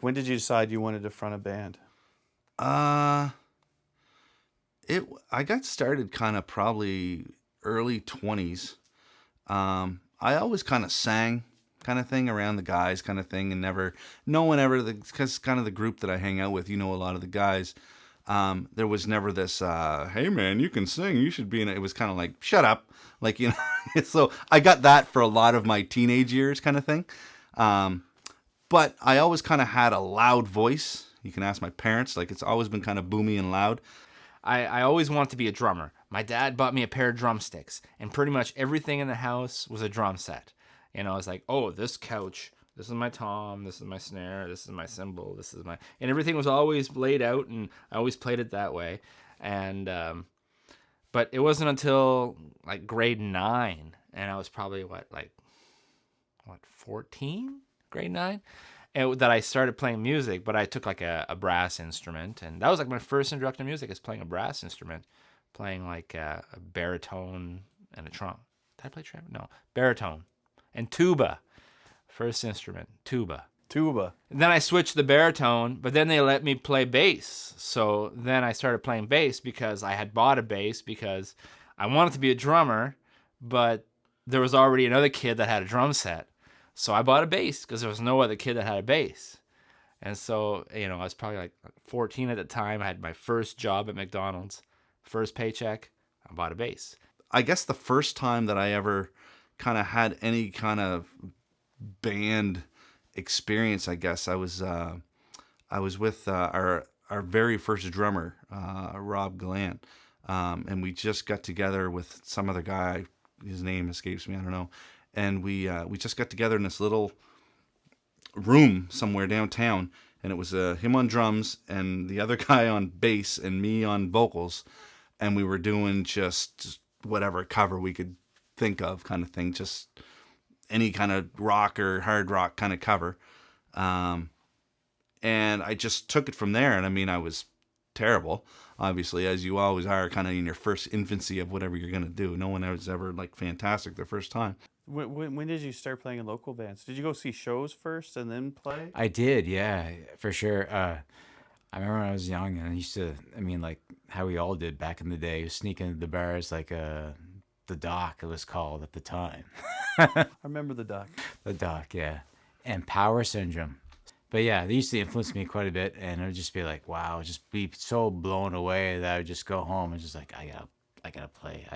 When did you decide you wanted to front a band? I got started kind of probably early 20s. I always kind of sang kind of thing around the guys kind of thing, and no one ever, because kind of the group that I hang out with, a lot of the guys, there was never this, hey man, you can sing, you should be in it. It was kind of like, shut up. Like, so I got that for a lot of my teenage years kind of thing. But I always kind of had a loud voice. You can ask my parents, like it's always been kind of boomy and loud. I always wanted to be a drummer. My dad bought me a pair of drumsticks, and pretty much everything in the house was a drum set. I was like, oh, this couch, this is my tom, this is my snare, this is my cymbal, this is my... And everything was always laid out, and I always played it that way. And but it wasn't until like grade 9, and I was probably, 14? Grade 9? That I started playing music, but I took like a brass instrument, and that was like my first introduction to music, is playing a brass instrument, playing like a baritone and a trumpet. Did I play trumpet? No, baritone and tuba. First instrument, tuba. Tuba. And then I switched to the baritone, but then they let me play bass. So then I started playing bass because I had bought a bass because I wanted to be a drummer, but there was already another kid that had a drum set. So I bought a bass because there was no other kid that had a bass. And so, I was probably like 14 at the time. I had my first job at McDonald's. First paycheck, I bought a bass. I guess the first time that I ever kind of had any kind of band experience, I guess, I was with our very first drummer, Rob Gallant. And we just got together with some other guy. His name escapes me, I don't know. And we just got together in this little room somewhere downtown, and it was him on drums and the other guy on bass and me on vocals, and we were doing just whatever cover we could think of, kind of thing, just any kind of rock or hard rock kind of cover. And I just took it from there, and I mean, I was terrible, obviously, as you always are, kind of in your first infancy of whatever you're gonna do. No one was ever like fantastic the first time. When did you start playing in local bands? Did you go see shows first and then play? I did, yeah, for sure. I remember when I was young, and I used to, like how we all did back in the day, sneak into the bars, like the Dock, it was called at the time. I remember the Dock. The Dock, yeah. And Power Syndrome. But yeah, they used to influence me quite a bit, and it would just be like, wow, just be so blown away that I would just go home and just like, I gotta play.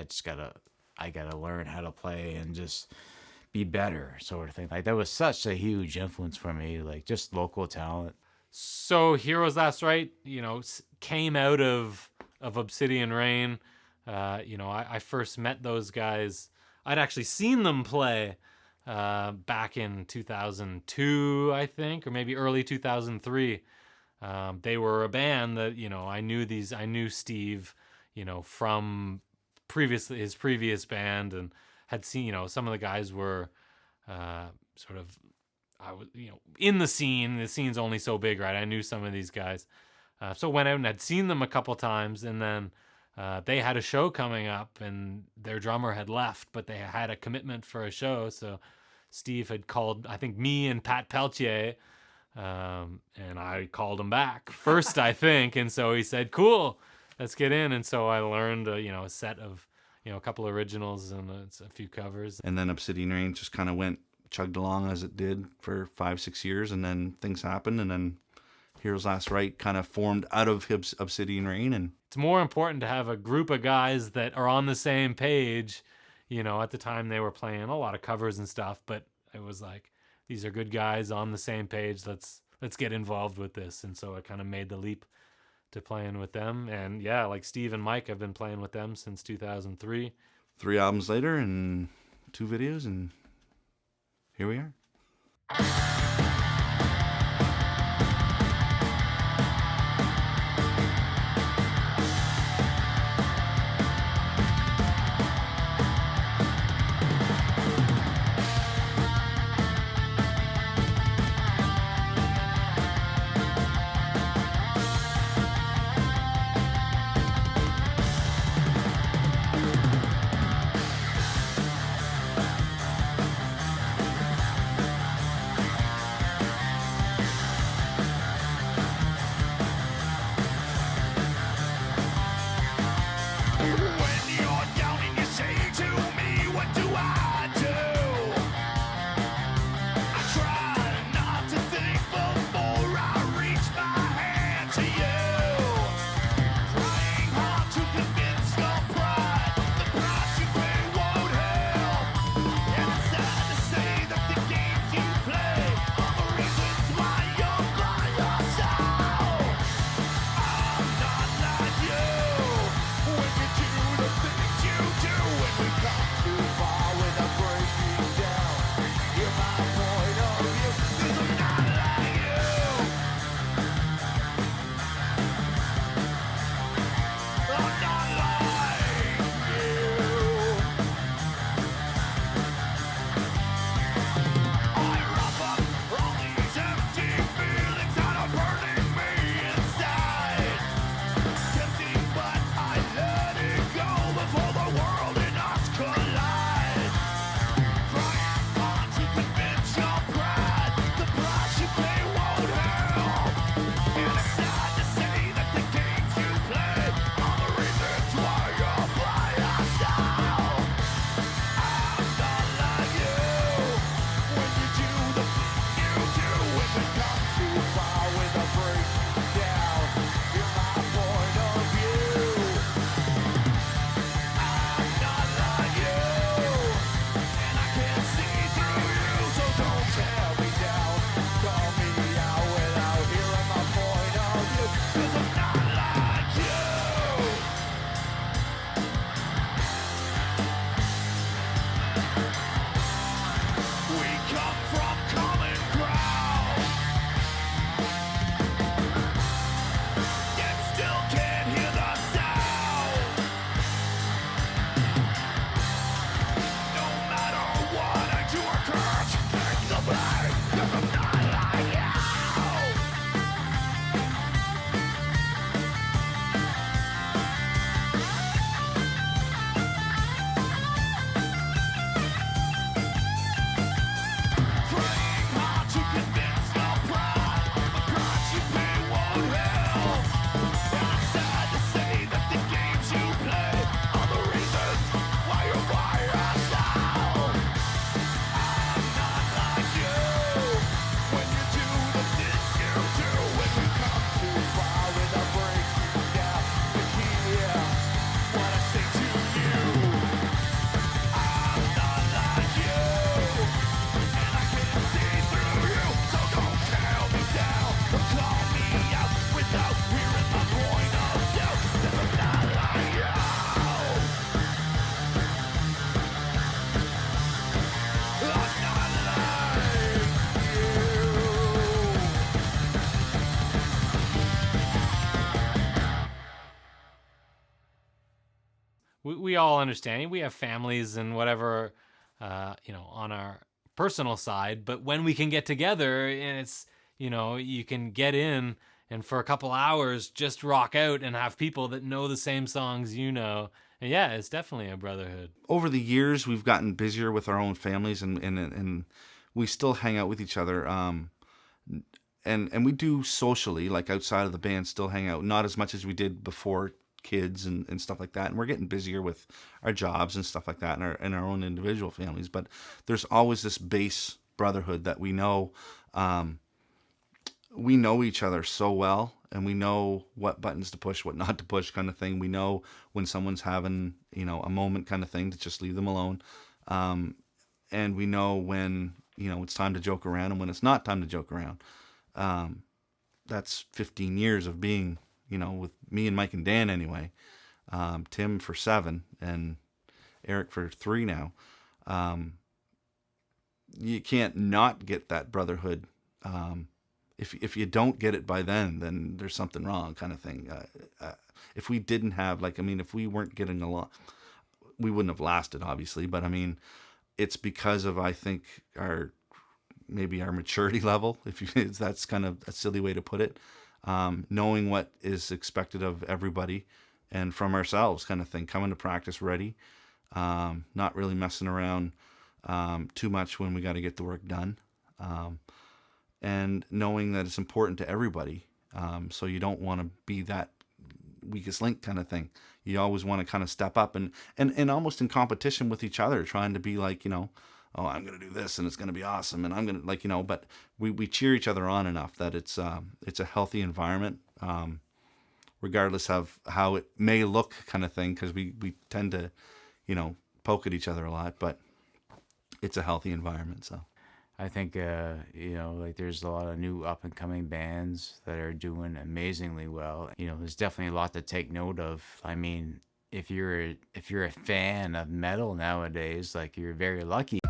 I gotta learn how to play and just be better, sort of thing. Like, that was such a huge influence for me, like just local talent. So Heroes Last Right, came out of Obsidian Rain. I first met those guys. I'd actually seen them play back in 2002, I think, or maybe early 2003. They were a band that, I knew Steve, from his previous band, and had seen, some of the guys were in the scene. The scene's only so big, right? I knew some of these guys. So went out and had seen them a couple times, and then they had a show coming up, and their drummer had left, but they had a commitment for a show. So Steve had called, I think, me and Pat Peltier, and I called him back first, I think. And so he said, cool, let's get in. And so I learned, a set of, a couple originals and a few covers. And then Obsidian Rain just kind of chugged along as it did for 5-6 years, and then things happened, and then Heroes Last Right kind of formed out of Obsidian Rain. And it's more important to have a group of guys that are on the same page. At the time they were playing a lot of covers and stuff, but it was like, these are good guys on the same page. Let's get involved with this. And so I kind of made the leap to playing with them. And yeah, like Steve and Mike, I've been playing with them since 2003. 3 albums later and 2 videos, and here we are. We all understand. We have families and whatever, on our personal side. But when we can get together, and it's, you can get in and for a couple hours just rock out and have people that know the same songs you know. And yeah, it's definitely a brotherhood. Over the years, we've gotten busier with our own families, and we still hang out with each other. And we do socially, like outside of the band, still hang out. Not as much as we did before kids and stuff like that. And we're getting busier with our jobs and stuff like that, and our own individual families. But there's always this base brotherhood that we know. We know each other so well, and we know what buttons to push, what not to push, kind of thing. We know when someone's having, a moment, kind of thing, to just leave them alone. And we know when, it's time to joke around and when it's not time to joke around. That's 15 years of being, with me and Mike and Dan anyway. Tim for 7 and Eric for 3 now. You can't not get that brotherhood. If you don't get it by then there's something wrong, kind of thing. If we didn't have, if we weren't getting along, we wouldn't have lasted, obviously. But it's because of, I think, our maturity level, if that's kind of a silly way to put it. Knowing what is expected of everybody and from ourselves, kind of thing. Coming to practice ready, not really messing around too much when we got to get the work done. And knowing that it's important to everybody. So you don't want to be that weakest link kind of thing. You always want to kind of step up and almost in competition with each other, trying to be like, oh, I'm going to do this and it's going to be awesome. And I'm going to, but we cheer each other on enough that it's a healthy environment, regardless of how it may look, kind of thing. Cause we tend to, poke at each other a lot, but it's a healthy environment. So I think, there's a lot of new up and coming bands that are doing amazingly well. There's definitely a lot to take note of. I mean, if you're a fan of metal nowadays, you're very lucky.